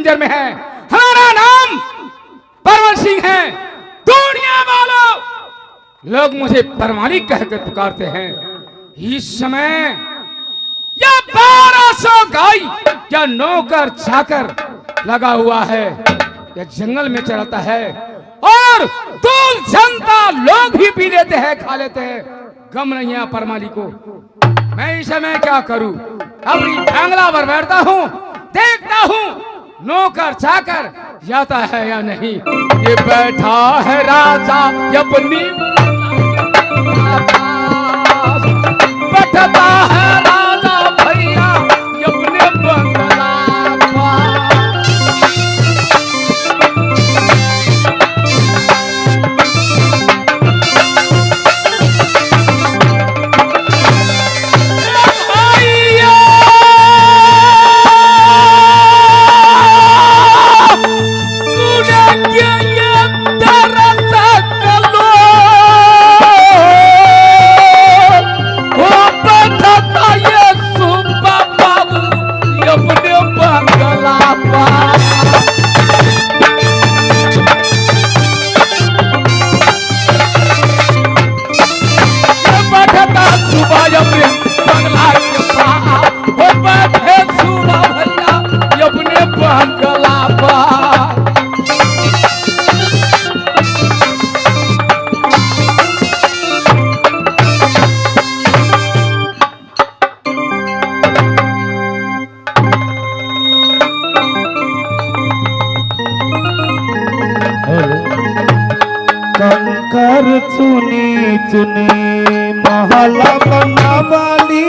Danger में है। हमारा नाम परमल सिंह है। दुनिया वालों लोग मुझे परमालिक कहकर पुकारते हैं। इस समय यह 1200 गाय या नौकर चाकर लगा हुआ है। यह जंगल में चलता है और दूर जनता लोग भी पी लेते हैं, खा लेते हैं। गम नहीं है परमाली को। मैं इस समय क्या करूं? अपनी बांग्ला पर बैठता हूं, देखता हूं नौकर चाकर जाता है या नहीं। ये बैठा है राजा अपनी बैठता है राजा भैया अपने बंगला कंकर चुनी चुनी महला बनावाली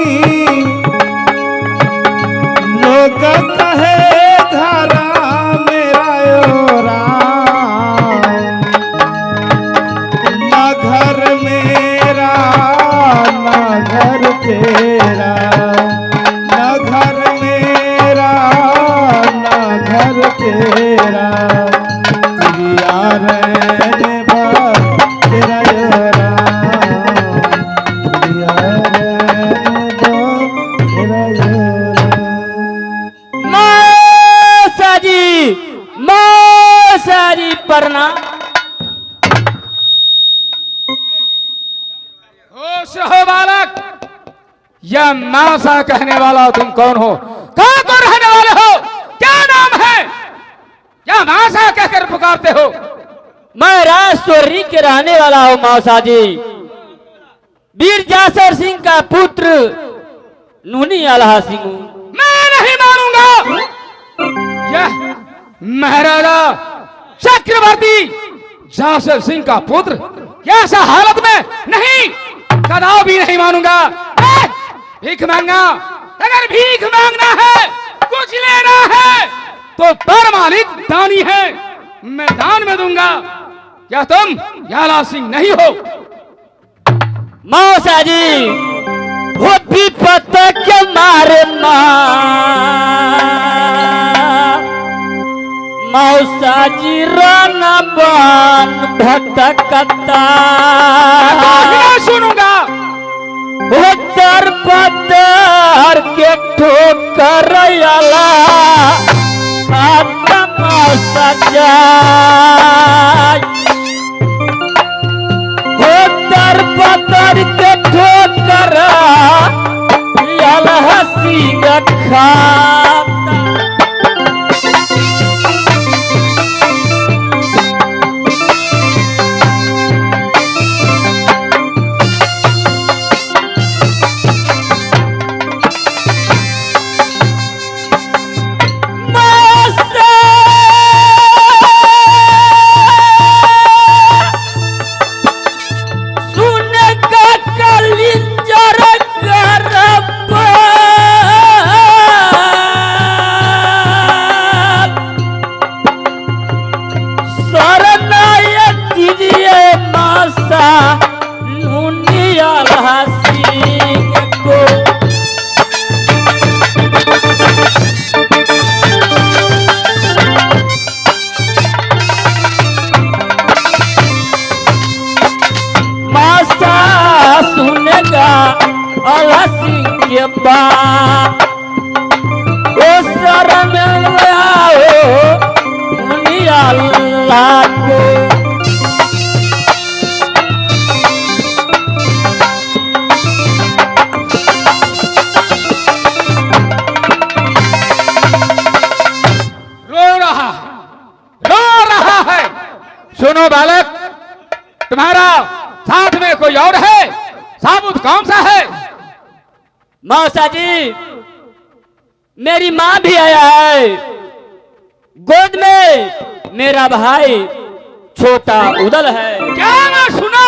लोग कहे घरा मेरा ओरा ना घर मेरा ना घर तेरा ना घर मेरा ना घर तेरा यार परना होश हो बालक। यह मासा कहने वाला तुम कौन हो? कहां को रहने वाले हो? क्या नाम है? क्या मासा कहकर पुकारते हो? मैं राजस्वरी के रहने वाला हूँ मौसा जी। वीर जासर सिंह का पुत्र नूनी आल्हा सिंह हूँ। मैं नहीं मानूंगा। यह महाराजा चक्रवर्ती जासर सिंह का पुत्र ऐसा हालत में नहीं, कदापि भी नहीं मानूंगा। भीख मांगना, अगर भीख मांगना है, कुछ लेना है तो परमालिक दानी है, मैं दान में दूंगा। क्या तुम याला सिंह नहीं हो? मौसा जी वो भी पता के मारे मौसा जी राना बन भटकता सुनूंगा। वो दर पदर के ठोकर आला मौसा जाय वो दर पदर के ठोकर आला हसी खाता आल्हा सिंह के बाप ओ शरण में आओ अल्लाह को। रो रहा है। सुनो बालक, तुम्हारा साथ में कोई और है? साबुत कौन सा है? मौसा जी, मेरी माँ भी आया है। गोद में मेरा भाई छोटा उदल है। क्या ना सुना?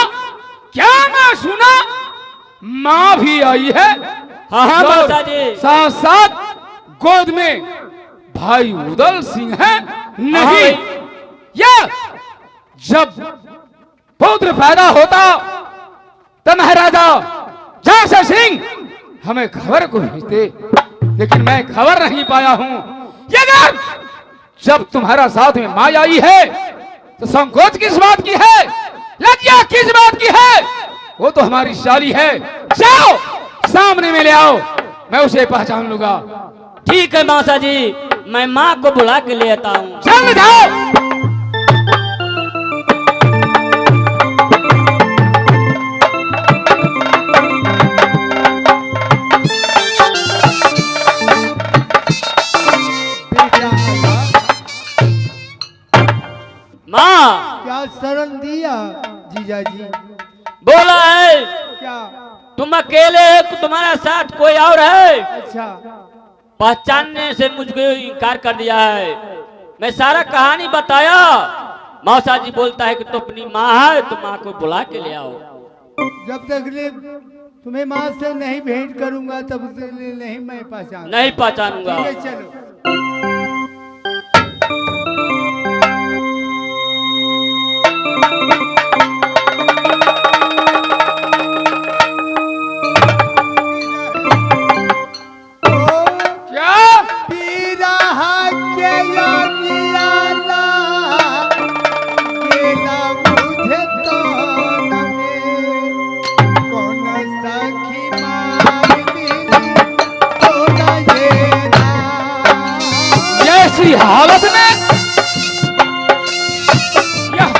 क्या ना सुना? माँ भी आई है? हाँ हाँ और मौसा जी। साथ साथ गोद में भाई उदल सिंह है? नहीं, या जब पुत्र पैदा होता तो महाराजा जासर सिंह हमें खबर को भेजते, लेकिन मैं खबर नहीं पाया हूं। अगर जब तुम्हारा साथ में माँ आई है तो संकोच किस बात की है? लज्जा किस बात की है? वो तो हमारी शाली है। जाओ सामने में ले आओ, मैं उसे पहचान लूंगा। ठीक है मौसा जी, मैं माँ को बुला के ले आता हूँ। चल जाओ। माँ, क्या शरण दिया जीजा जी? बोला है क्या? तुम अकेले हो कि तुम्हारा साथ कोई और है? अच्छा, पहचानने से मुझको इनकार कर दिया है। मैं सारा कहानी बताया। मौसा जी बोलता है कि तो अपनी माँ है तो माँ को बुला के ले आओ। जब तक ले तुम्हें माँ से नहीं भेंट करूंगा तब तक ले नहीं मैं पहचान। नहीं पहचानूंगा। ठीक है, चलो। क्या पीरा के योगियाला केला मुझे तो नमे कौन सखी मार दी तो ना ये ना। ऐसी हालत में यह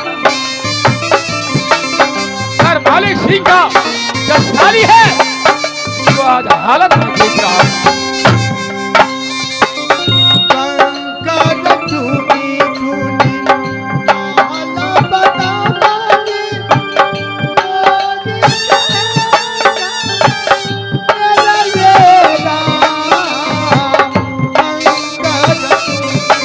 सर मालिक सिंह का जो साली है वो आज हालत में देख रहा है। कंकर चुनी चुनी काला बना मानी मेरा ये राम कंकर चुनी।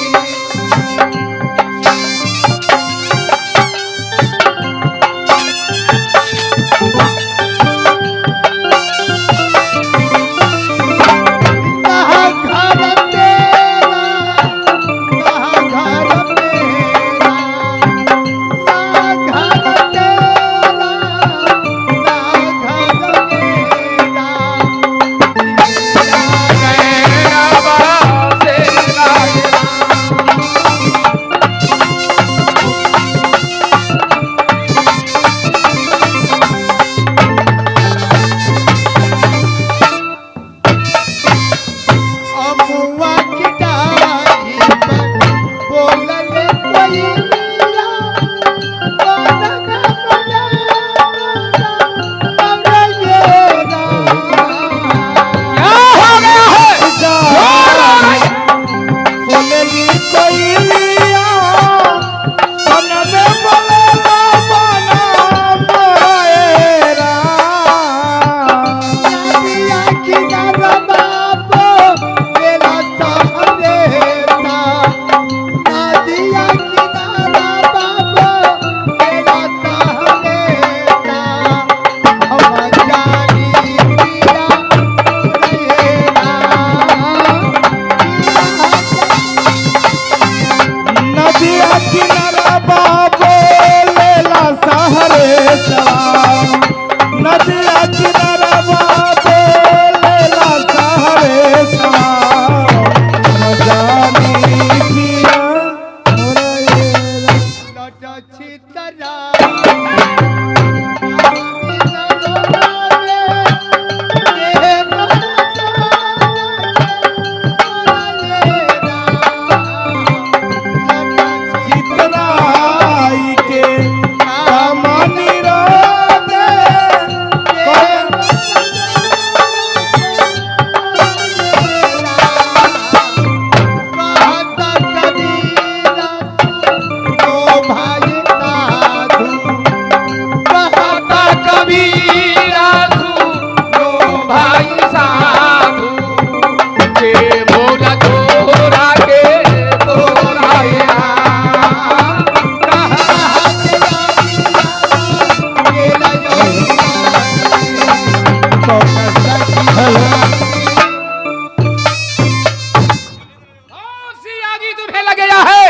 कौन सी आगी तुम्हें लग गया है?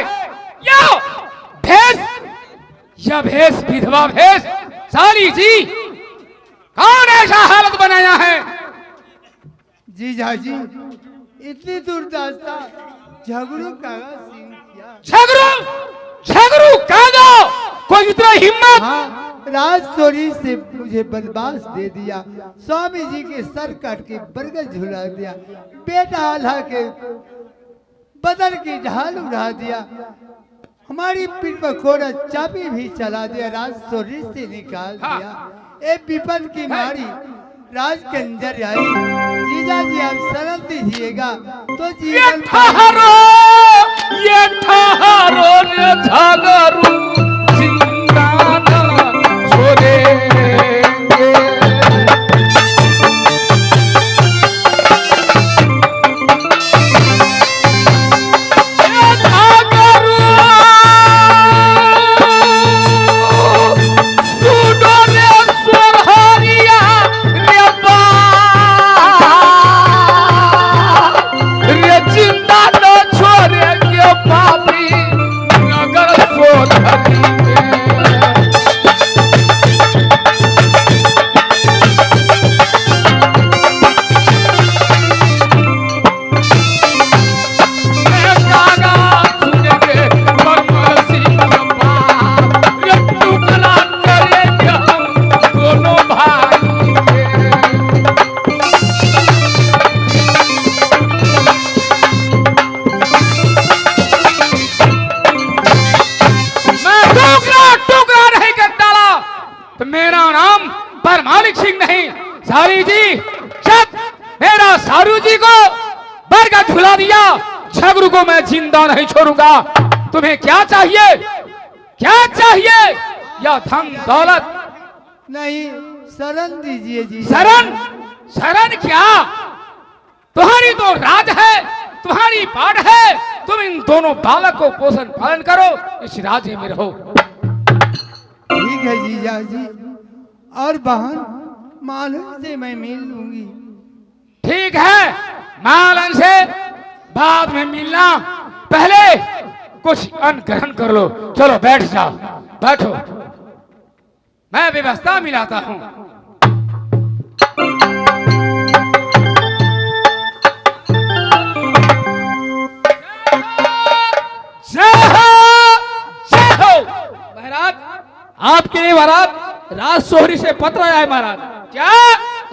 या भेष, यह भेष विधवा भेष साली जी, कौन ऐसा हालत बनाया है? जीजा जी, इतनी दुर्दशा झगड़ू कागा सिंह किया। झगड़ू कागा, कोई इतना हिम्मत? हाँ, राज चोरी से मुझे बर्बाद दे दिया, स्वामी जी के सर काट के बरगद झुला दिया, बेटा आल्हा के बदन की ढाल उड़ा दिया, हमारी पीठ पर कोड़ा चाबी भी चला दिया, राज चोरी से निकाल दिया। ए विपद की मारी राज के अंदर आई। जीजा जी आप शरण दीजिएगा तो जीवन ये ठहरो ने झगड़ू जिंदा न छोड़ेंगे। सारी जी, जब मेरा सारू जी को बरगद झुला दिया, झगड़ू को मैं जिंदा नहीं छोड़ूंगा। तुम्हें क्या चाहिए? क्या चाहिए? या धन दौलत? नहीं, शरण दीजिए जी। शरण? शरण क्या? तुम्हारी तो राज है, तुम्हारी पाठ है, तुम इन दोनों बालक को पोषण पालन करो, इस राज्य में रहो। ठीक है जीजा जी, और बहन मालन से मैं मिल लूंगी। ठीक है, मालन से बाद में मिलना, पहले कुछ अन्न ग्रहण कर लो। चलो बैठ जाओ, बैठो, मैं व्यवस्था मिलाता हूँ। महाराज, आपके लिए महाराज राज सोहरी से पत्र आया है महाराज। क्या?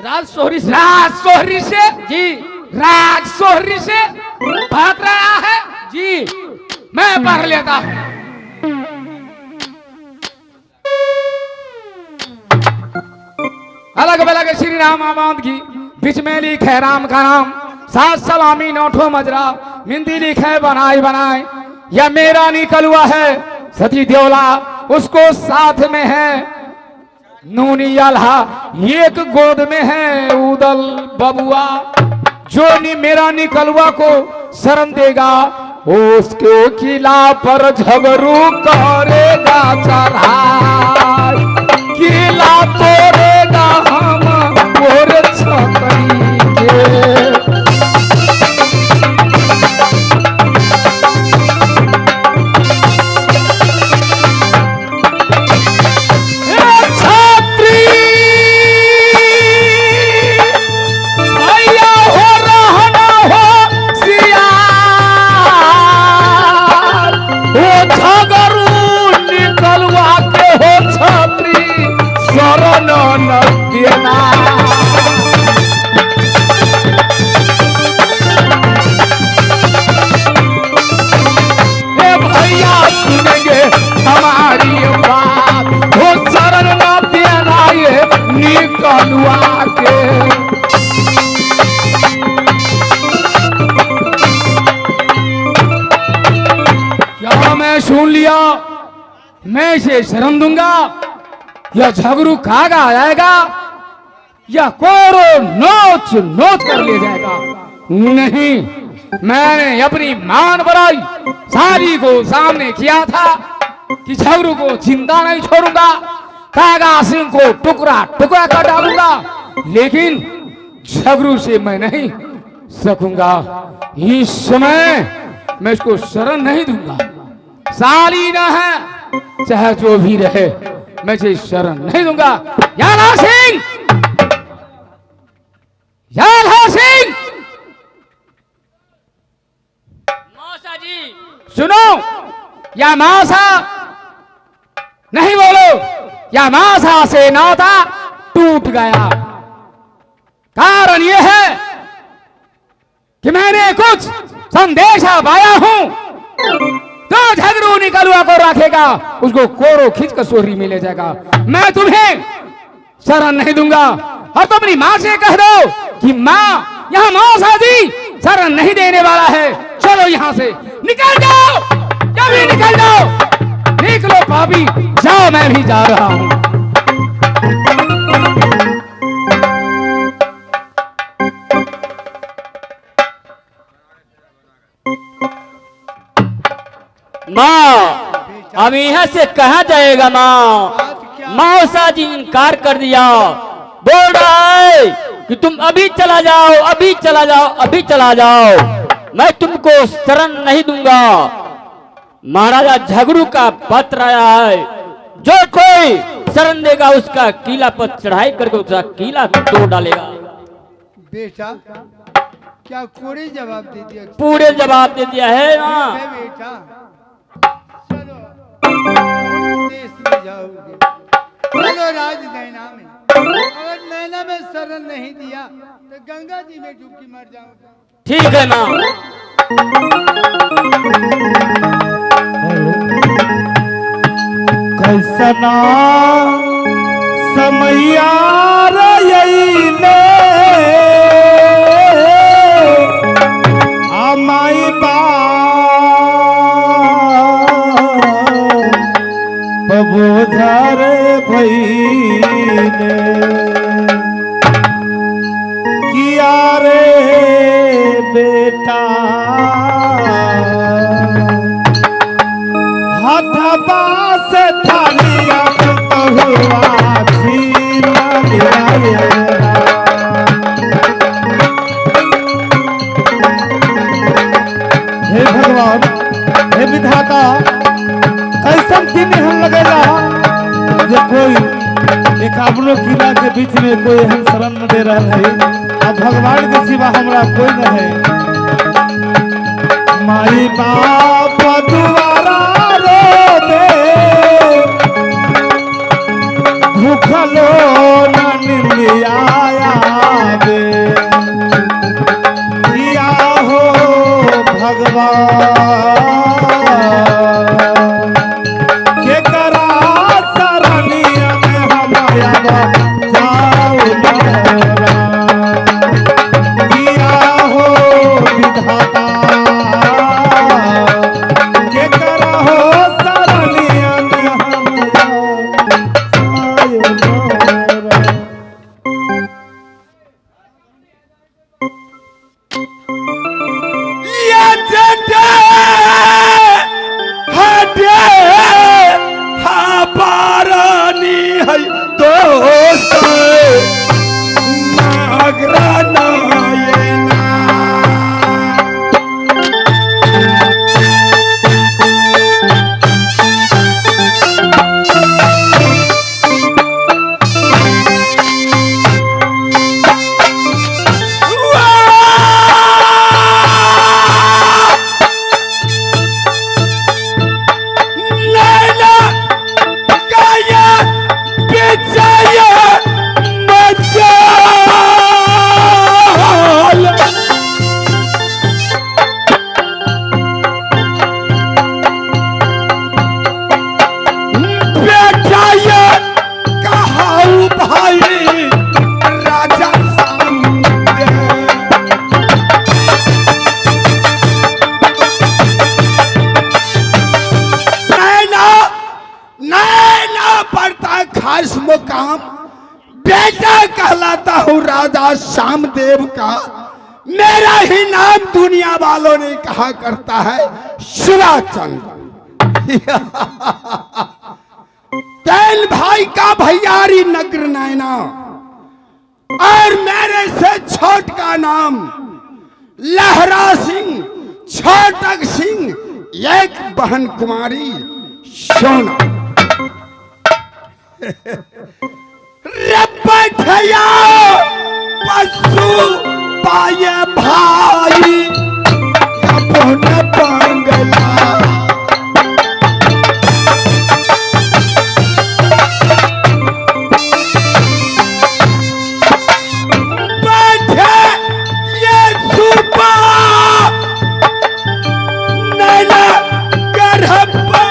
राज सोहरी से? राज सोहरी से? जी। राज सोहरी से पत्र आया है? जी। मैं पढ़ लेता हूँ। अलग अलग श्री राम आबाद की, बीच में लिखे राम का नाम, सात सलामी नौठो मजरा, हिंदी लिखे बनाए बनाए, या मेरा निकलुआ है सती देवला, उसको साथ में है नूनी आल्हा, एक गोद में है उदल बबुआ, जो मेरा निकलुआ को शरण देगा, उसके किला पर झगड़ू करेगा चढ़ाई, किला तोड़ेगा हम मोर छतरी के। क्या मैं सुन लिया? मैं इसे शरण दूंगा या झगड़ू खागा आएगा या कोरो नोच नोच कर ले जाएगा? नहीं, मैंने अपनी मान बढ़ाई, सारी को सामने किया था कि झगड़ू को जिंदा नहीं छोड़ूंगा, कागा सिंह को टुकड़ा टुकड़ा कर डालूंगा, लेकिन झगड़ू से मैं नहीं सकूंगा। इस समय मैं इसको शरण नहीं दूंगा। साली ना है चाहे जो भी रहे, मैं इसे शरण नहीं दूंगा। याला सिंह, याला सिंह, मौसा जी सुनो, या मासा नहीं बोलो, या मासा से नाता टूट गया। कारण यह है कि मैंने कुछ संदेशा पाया हूं। तो झगड़ू निकलुआ को रखेगा, उसको कोरो खींच कर सोहरी में ले जाएगा। मैं तुम्हें शरण नहीं दूंगा। और तुम अपनी माँ से कह दो कि माँ, यहाँ मौसा जी शरण नहीं देने वाला है। चलो यहाँ से निकल जाओ, जल्दी निकल जाओ। निकलो पापी, जाओ, मैं भी जा रहा हूं। माँ, अब यहाँ से कहाँ जाएगा माँ? मौसा जी इनकार कर दिया। बोल रहा है कि तुम अभी चला जाओ, अभी चला जाओ, अभी चला जाओ, मैं तुमको शरण नहीं दूंगा। महाराजा झगड़ू का पत्र आया है, जो कोई शरण देगा उसका किला पर चढ़ाई करके उसका किला तोड़ डालेगा। बेटा क्या कोरे जवाब दे दिया? पूरे जवाब दे दिया है ना। बेटा चलो देश में जाओगे, चलो राज नैना में। अगर नैना में शरण नहीं दिया तो गंगा जी में डुबकी मर जाओगे। ठीक है माँ। कैसना समैया रयले आमाई बोझार भैले किया रे बेटा हथबा से थालिया हुआ छीना हे भगवान, हे विधाता, कैसन दिन हम लगेगा जो कोई एकावनो किला के बीच में कोई हम शरण न दे रहा है। अब भगवान के सिवा हमरा कोई न है। माई बाप दुआरा रो दे भूखलो न निंदिया बे किया हो भगवान के करा सरनिया में हमारा जाओ मोरा किया हो विधाता के करा हो सरनिया में हमारा जाओ मोरा। खास मुकाम बेटा कहलाता हूँ राजा श्यामदेव का। मेरा ही नाम दुनिया वालों ने कहा करता है शिवाचंद। तैन भाई का भैयारी नगर नैना और मेरे से छोट का नाम लहरा सिंह, छोटक सिंह, एक बहन कुमारी सोना। बैठया पशु पाए भाई अपन बंगला। बैठे ये सुबह नैना गर्भा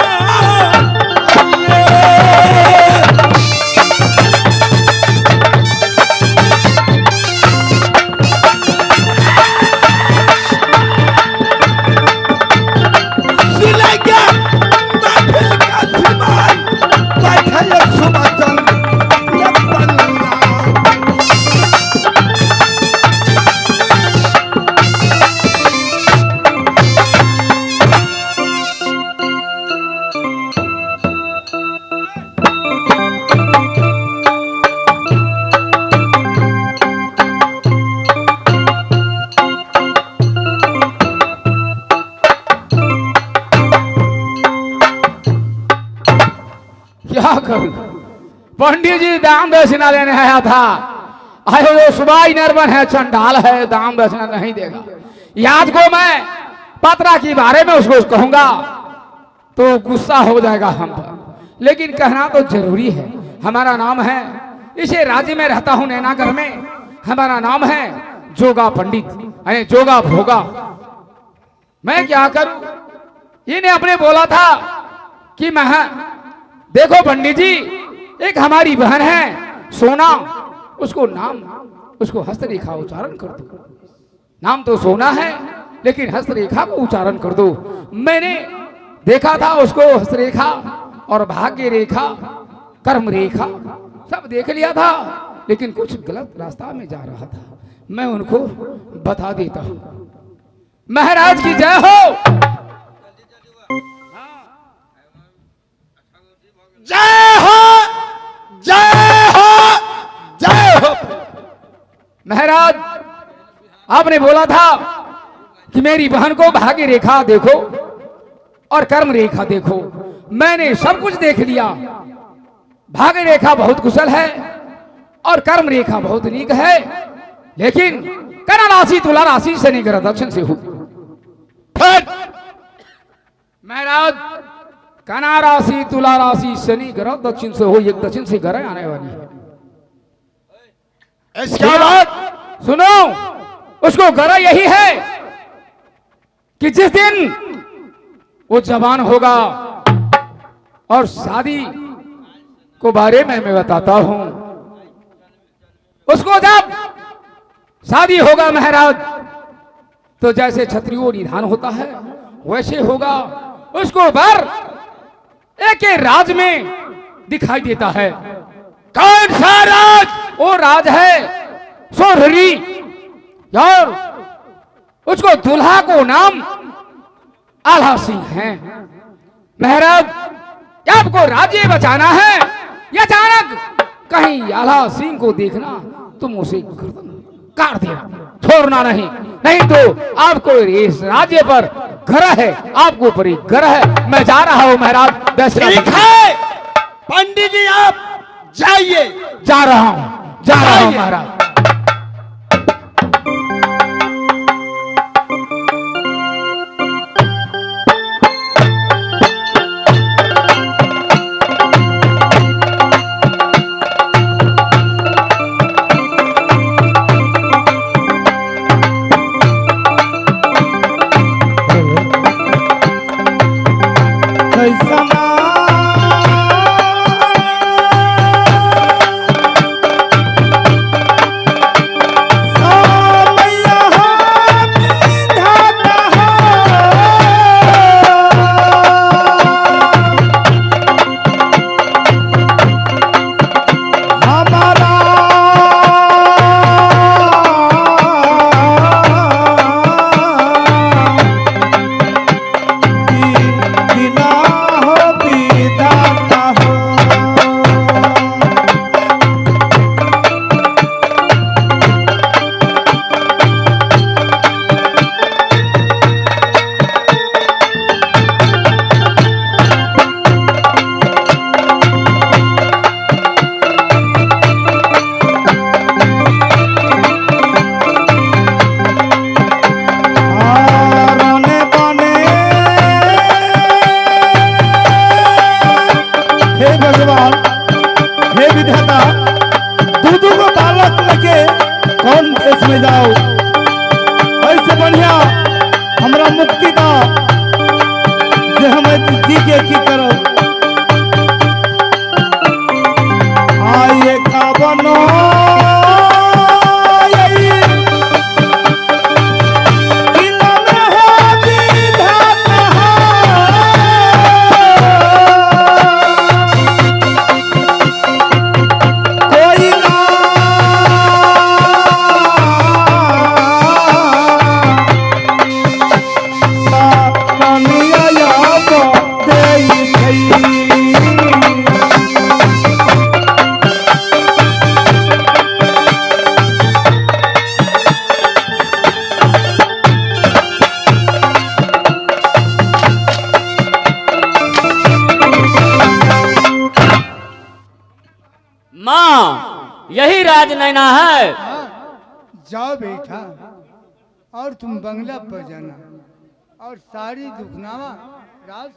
क्या करूं? पंडित जी दाम दक्षिणा लेने आया था। आए वो सुबह नरबन है, चंडाल है, दाम दक्षिणा नहीं देगा। याद को मैं पत्रा के बारे में उसको कहूंगा तो गुस्सा हो जाएगा हम पर, लेकिन कहना तो जरूरी है। हमारा नाम है, इसे राज्य में रहता हूं नैनागर में, हमारा नाम है जोगा पंडित, अरे जोगा भोगा। मैं क्या करूं? इन्हें अपने बोला था कि मैं देखो पंडित जी, एक हमारी बहन है सोना, उसको नाम, उसको हस्तरेखा उच्चारण कर दो। नाम तो सोना है लेकिन हस्तरेखा को उच्चारण कर दो। मैंने देखा था उसको हस्तरेखा और भाग्य रेखा, कर्म रेखा सब देख लिया था, लेकिन कुछ गलत रास्ता में जा रहा था। मैं उनको बता देता हूं। महाराज की जय हो, जय हो, जय हो, जय हो। महाराज आपने बोला था कि मेरी बहन को भाग्य रेखा देखो और कर्म रेखा देखो। मैंने सब कुछ देख लिया। भाग्य रेखा बहुत कुशल है और कर्म रेखा बहुत नीक है, लेकिन कन्या राशि तुला राशि शनि ग्रह दक्षिण से हो। महाराज कन्या राशि तुला राशि शनि ग्रह दक्षिण से हो, एक दक्षिण से ग्रह आने वाली है। इसके बाद सुनो, उसको ग्रह यही है कि जिस दिन वो जवान होगा, और शादी को बारे में मैं बताता हूं, उसको जब शादी होगा महाराज, तो जैसे क्षत्रियो निधान होता है वैसे होगा। उसको बर एक राज में दिखाई देता है। कौन सा राज? वो राज है सोरहरी, और उसको दुल्हा को नाम आल्हा सिंह है। महाराज आपको राज्य बचाना है, या अचानक कहीं आल्हा सिंह को देखना, तुम उसे गर्दन काट देना, छोड़ना नहीं, नहीं तो आपको इस राज्य पर ग्रह है, आपको ऊपर ही ग्रह है। मैं जा रहा हूं महाराज, ठीक है पंडित जी, आप जाइए। जा रहा हूं महाराज। जाओ। ऐसे बढ़िया हमरा मुक्ति का जे हमें जी के की करो आइए का बनो माँ यही राजनैना है। जाओ बेटा और तुम बंगला पर जाना और सारी दुखनामा राज